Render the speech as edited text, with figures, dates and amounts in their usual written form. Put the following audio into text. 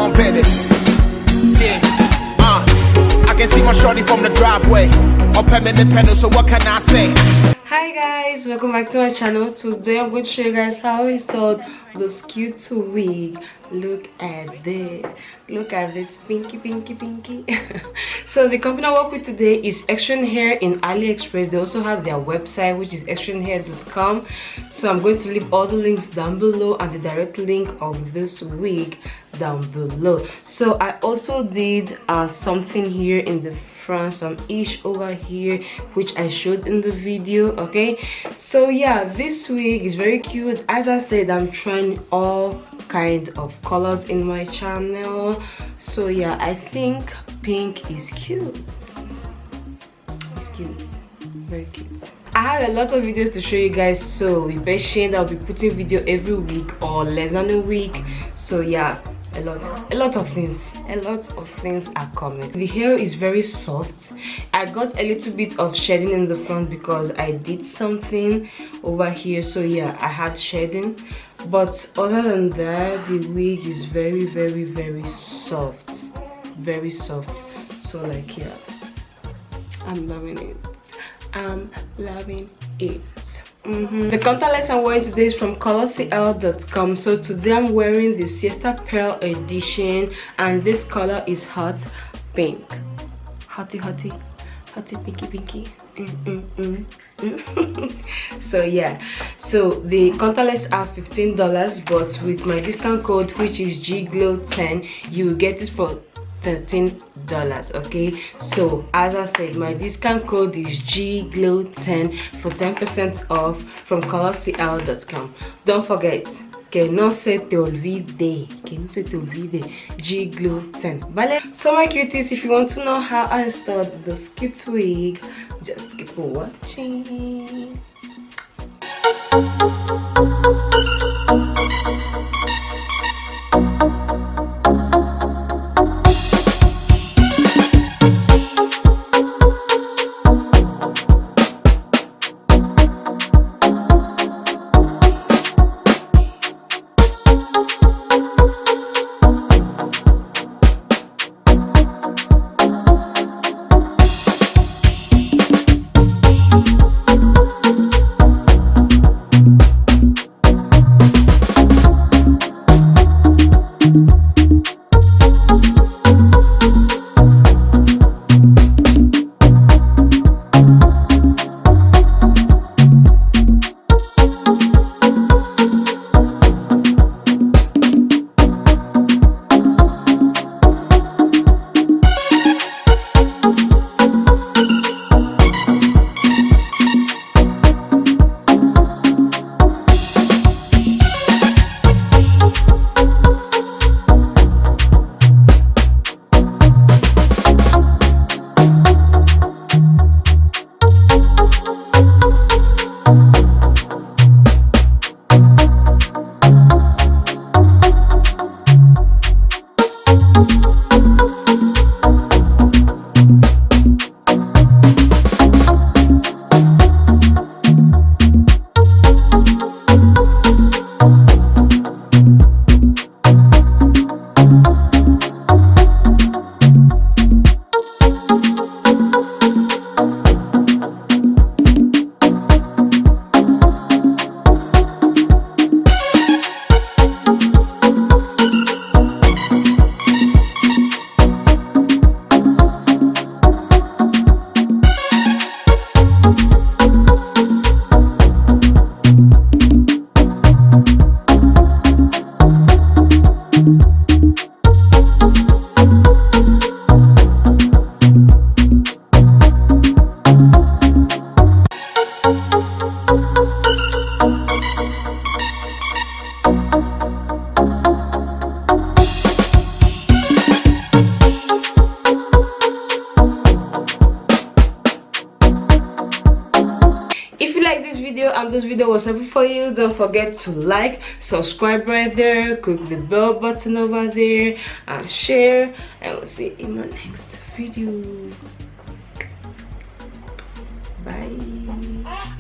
on, baby. Yeah, I can see my shorty from the driveway. Up at me pedal, so what can I say? Hi guys, welcome back to my channel. Today I'm going to show you guys how I installed this cute wig. Look at this. Look at this pinky. So the company I work with today is XTREND Hair in AliExpress. They also have their website, which is xtrendhair.com. so I'm going to leave all the links down below and the direct link of this wig down below. So I also did something here in the front, some ish over here, which I showed in the video. Okay, so yeah, this wig is very cute. As I said, I'm trying all kind of colors in my channel. So yeah, I think pink is cute. It's cute, very cute. I have a lot of videos to show you guys, so be patient. I'll be putting video every week or less than a week. So yeah, a lot of things are coming. The hair is very soft. I got a little bit of shedding in the front because I did something over here, so yeah, I had shedding, but other than that, the wig is very soft, very soft. So like, yeah, I'm loving it. I'm loving it. The contact lens I'm wearing today is from COLORCL.com. So today I'm wearing the Siesta Pearl edition, and this color is hot pink. Hotty pinky. So yeah, so the contact lens are $15, but with my discount code, which is GGLOW10, you will get it for $13. Okay, so as I said, my discount code is GGLOW10 for 10% off from COLORCL.com. Don't forget, que no se te olvide, GGLOW10. Vale? So my cuties, if you want to know how I installed this cute wig, just keep watching. And this video was helpful for you, don't forget to like, subscribe right there, click the bell button over there, and share, and we'll see you in my next video. Bye.